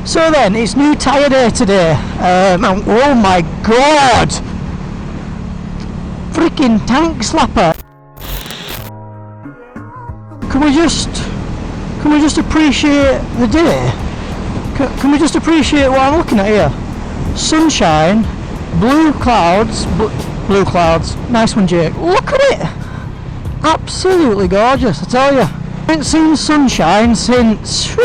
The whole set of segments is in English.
So then, it's new tyre day today. And oh my god! Freaking tank slapper! Can we just appreciate the day? Can we just appreciate what I'm looking at here? Sunshine, blue clouds, blue clouds. Nice one, Jake. Look at it! Absolutely gorgeous, I tell you. I haven't seen sunshine since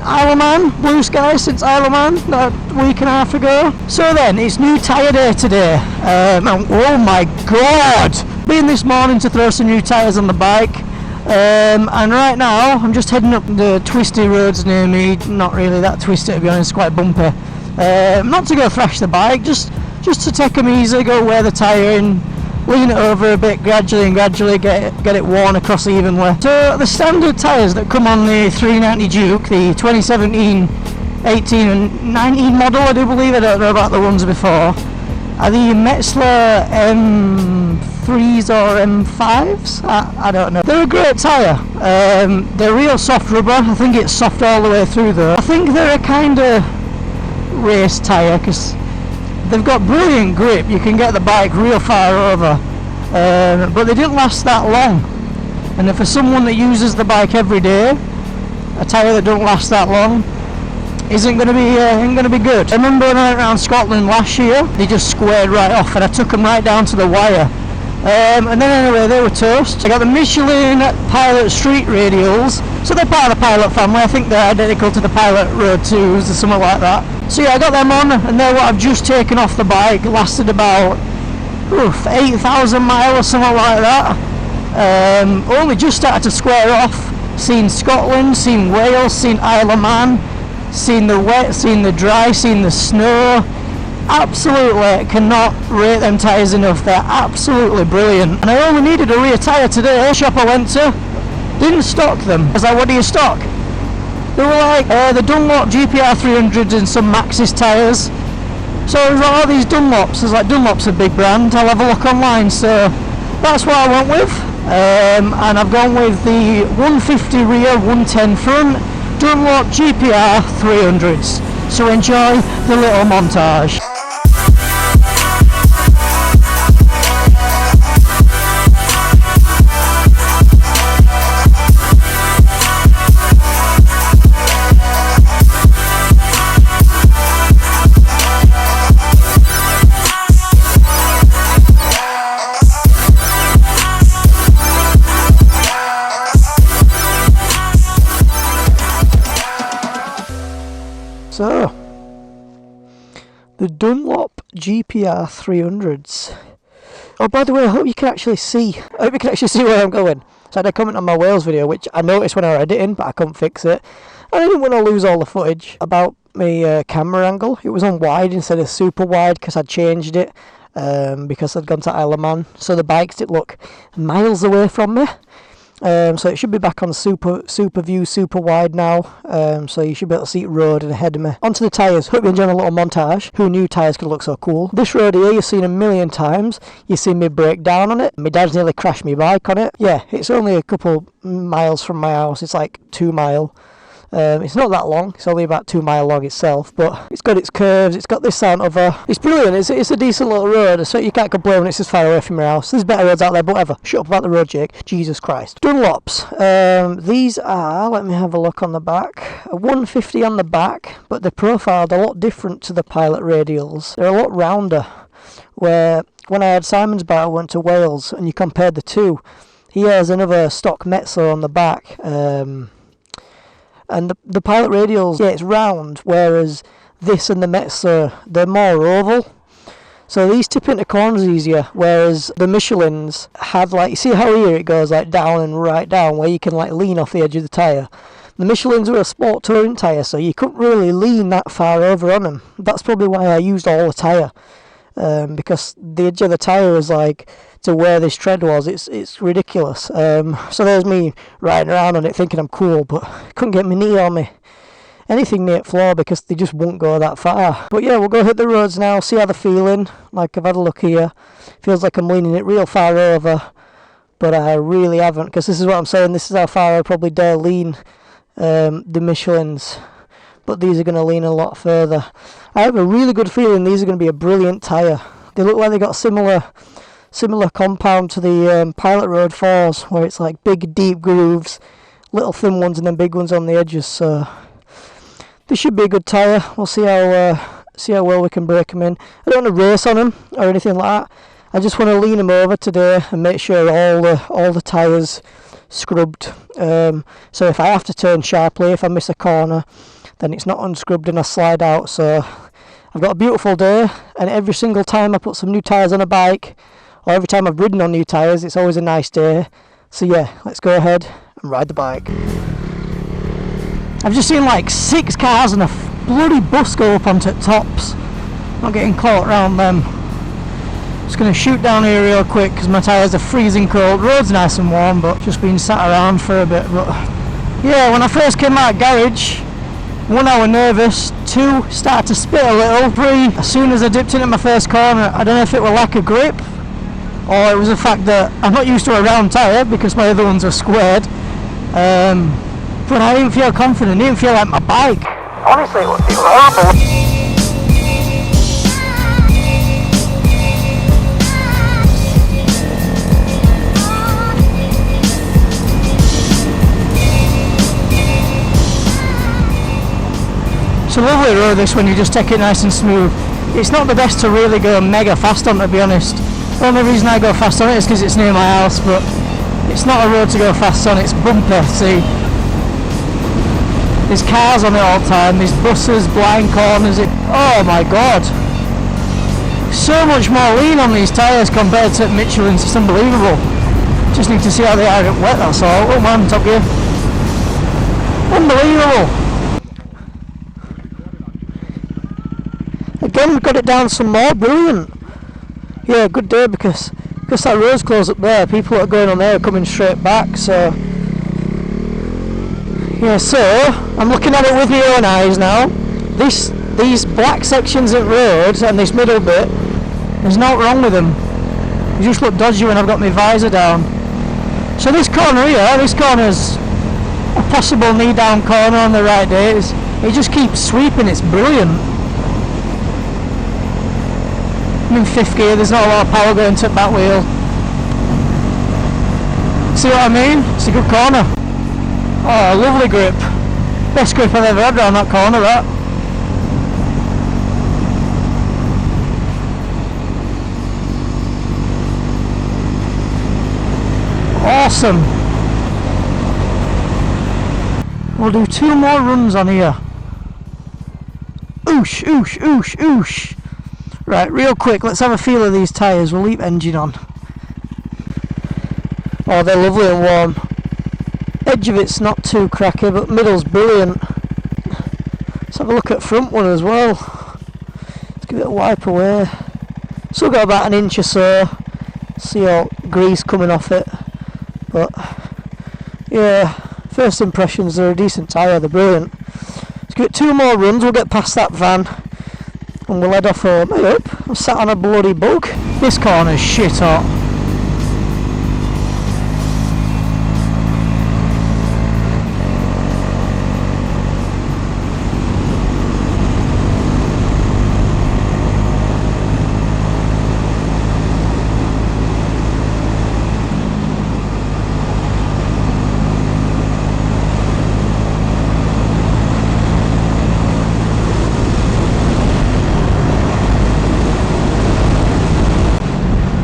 Isle of Man, blue sky since Isle of Man, a week and a half ago. So then, it's new tyre day today. And oh my god! Been this morning to throw some new tyres on the bike. And right now, I'm just heading up the twisty roads near me. Not really that twisty, to be honest, quite bumpy. Not to go thrash the bike, just to take them easy, go wear the tyre in, lean it over a bit gradually get it worn across evenly. So the standard tyres that come on the 390 Duke, the 2017, 18 and 19 model, I do believe, I don't know about the ones before, are the Michelins M3s or M5s? I don't know. They're a great tyre. They're real soft rubber. I think it's soft all the way through though. I think they're a kind of race tyre because they've got brilliant grip. You can get the bike real far over, but they didn't last that long. And if for someone that uses the bike every day, a tyre that don't last that long isn't going to be good. I remember when I went around Scotland last year, they just squared right off, and I took them right down to the wire. And then anyway, they were toast. I got the Michelin Pilot Street Radials, so they're part of the Pilot family. I think they're identical to the Pilot Road 2s or something like that. So yeah, I got them on, and they're what I've just taken off the bike. Lasted about 8,000 miles or something like that. Only just started to square off. Seen Scotland, seen Wales, seen Isle of Man, seen the wet, seen the dry, seen the snow. Absolutely cannot rate them tyres enough. They're absolutely brilliant. And I only needed a rear tyre today. The shop I went to didn't stock them. I was like, what do you stock? They were like the Dunlop GPR 300s and some Maxxis tyres. So I was like, oh, these Dunlops. I was like, Dunlop's a big brand, I'll have a look online. So that's what I went with. And I've gone with the 150 rear, 110 front Dunlop GPR 300s. So enjoy the little montage. So, the Dunlop GPR 300s. Oh, by the way, I hope you can actually see where I'm going. So I had a comment on my Wales video, which I noticed when I was editing, but I couldn't fix it. And I didn't want to lose all the footage about my camera angle. It was on wide instead of super wide because I'd changed it because I'd gone to Isle of Man. So the bikes did look miles away from me. So it should be back on super view, super wide now. So you should be able to see it road and ahead of me. Onto the tyres. Hope you enjoyed a little montage. Who knew tyres could look so cool? This road here you've seen a million times. You've seen me break down on it. My dad's nearly crashed my bike on it. Yeah, it's only a couple miles from my house. It's like 2 mile. It's not that long, it's only about 2 mile long itself, but it's got its curves, it's got this sound of it's brilliant, it's a decent little road, so you can't complain when it's as far away from your house. There's better roads out there, but whatever. Shut up about the road, Jake. Jesus Christ. Dunlops. These are, let me have a look on the back, a 150 on the back, but they're profiled a lot different to the Pilot radials. They're a lot rounder, where when I had Simon's bike, I went to Wales, and you compared the two. He has another stock Metso on the back, and the Pilot radials, yeah, it's round, whereas this and the Metso, they're more oval. So these tip into corners easier, whereas the Michelins had, like, you see how here it goes like down and right down, where you can like lean off the edge of the tyre. The Michelins were a sport touring tyre, so you couldn't really lean that far over on them. That's probably why I used all the tyre, because the edge of the tyre was like to where this tread was. It's ridiculous. So there's me riding around on it thinking I'm cool, but couldn't get my knee on me anything near the floor because they just won't go that far. But yeah, we'll go hit the roads now, see how they're feeling. Like, I've had a look here, feels like I'm leaning it real far over, but I really haven't, because this is what I'm saying, this is how far I probably dare lean the Michelins. but these are going to lean a lot further. I have a really good feeling these are going to be a brilliant tyre. They look like they got similar compound to the Pilot Road 4s, where it's like big deep grooves, little thin ones and then big ones on the edges. So this should be a good tyre. We'll see how well we can break them in. I don't want to race on them or anything like that. I just want to lean them over today and make sure all the tyres scrubbed. So if I have to turn sharply, if I miss a corner, then it's not unscrubbed and I slide out. So I've got a beautiful day, and every single time I put some new tyres on a bike, or every time I've ridden on new tyres, it's always a nice day. So yeah, let's go ahead and ride the bike. I've just seen like 6 cars and a bloody bus go up onto tops. Not getting caught around them. Just going to shoot down here real quick because my tyres are freezing cold. Road's nice and warm, but just been sat around for a bit. But yeah, when I first came out of garage, 1, I was nervous. 2, started to spit a little. 3, as soon as I dipped into my first corner, I don't know if it was lack of grip or it was the fact that I'm not used to a round tyre because my other ones are squared. But I didn't feel confident, I didn't feel like my bike. Honestly, it was horrible. It's a lovely road this when you just take it nice and smooth. It's not the best to really go mega fast on, to be honest. The only reason I go fast on it is because it's near my house, but it's not a road to go fast on, it's bumpy. See, there's cars on it all the time, there's buses, blind corners, oh my god. So much more lean on these tyres compared to Michelins, it's unbelievable. Just need to see how they are at wet, that's all. Oh man, top gear. Unbelievable. Again, we've got it down some more, brilliant. Yeah, good day because that road's closed up there, people that are going on there are coming straight back, so yeah, so I'm looking at it with my own eyes now. These black sections of road and this middle bit, there's nothing wrong with them. They just look dodgy when I've got my visor down. So this corner here, this corner's a possible knee down corner on the right days. It just keeps sweeping, it's brilliant. I'm in 5th gear, there's not a lot of power going to the back wheel. See what I mean? It's a good corner. Oh, lovely grip. Best grip I've ever had around that corner, that. Awesome. We'll do 2 more runs on here. Oosh, oosh, oosh, oosh. Right, real quick, let's have a feel of these tyres. We'll leave engine on. Oh, they're lovely and warm. Edge of it's not too cracky, but middle's brilliant. Let's have a look at front one as well. Let's give it a wipe away. Still got about 1 inch or so. See all grease coming off it. But yeah, first impressions, they're a decent tyre, they're brilliant. Let's give it 2 more runs, we'll get past that van and we'll head off home. Hey up, I'm sat on a bloody bug. This corner's shit hot.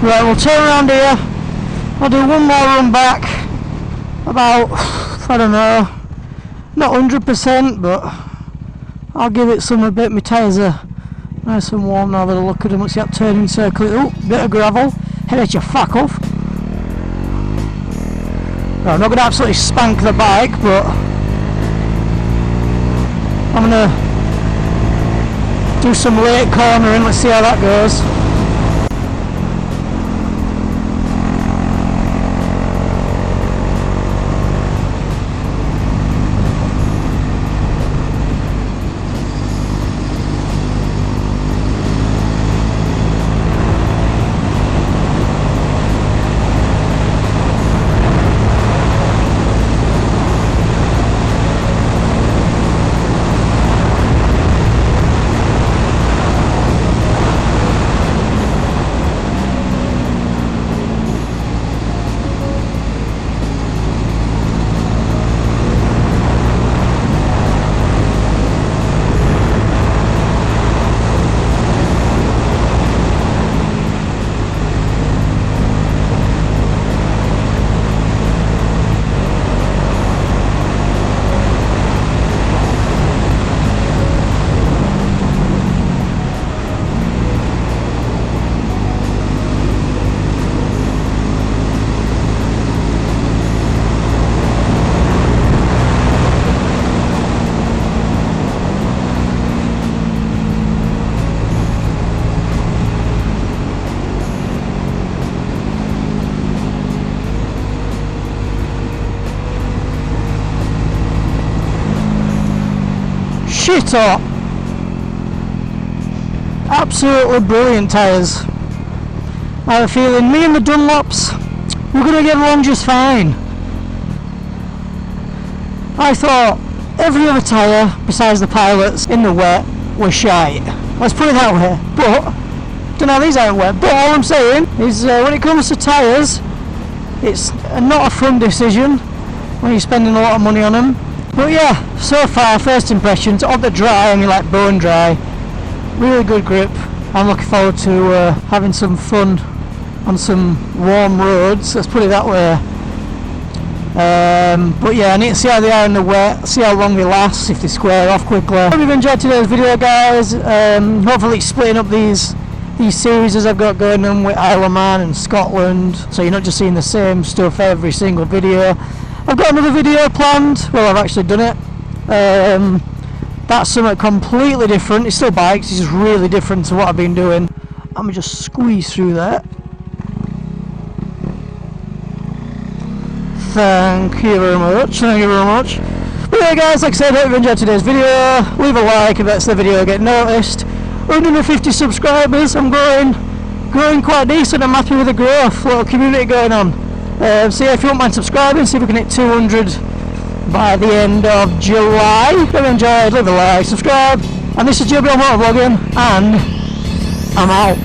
Right, we'll turn around here. I'll do 1 more run back. About, I don't know, not 100%, but I'll give it some a bit. My tyres are nice and warm now that I look at them. What's that turning circle? Oh, bit of gravel. Head your fuck off. No, I'm not going to absolutely spank the bike, but I'm going to do some late cornering. Let's see how that goes. shit hot. Absolutely brilliant tyres. I have a feeling me and the Dunlops, we're going to get along just fine. I thought every other tyre besides the Pilots in the wet was shite. Let's put it that way. But don't know, these aren't wet. But all I'm saying is when it comes to tyres, it's not a fun decision when you're spending a lot of money on them. But yeah, so far first impressions on the dry, I mean like bone dry, really good grip. I'm looking forward to having some fun on some warm roads, let's put it that way. But yeah, I need to see how they are in the wet, see how long they last, if they square off quickly. I hope you've enjoyed today's video, guys. Hopefully splitting up these series as I've got going on with Isle of Man and Scotland, so you're not just seeing the same stuff every single video. I've got another video planned, well I've actually done it. That's something completely different. It's still bikes, it's just really different to what I've been doing. I'm gonna just squeeze through that. Thank you very much, thank you very much. But yeah guys, like I said, I hope you've enjoyed today's video. Leave a like if that's the video get noticed. 150 subscribers, I'm growing quite decent, I'm happy with the growth, little community going on. So yeah, if you don't mind subscribing, see if we can hit 200 by the end of July. If you enjoyed, leave a like, subscribe. And this is JBL Motovlogging, and I'm out.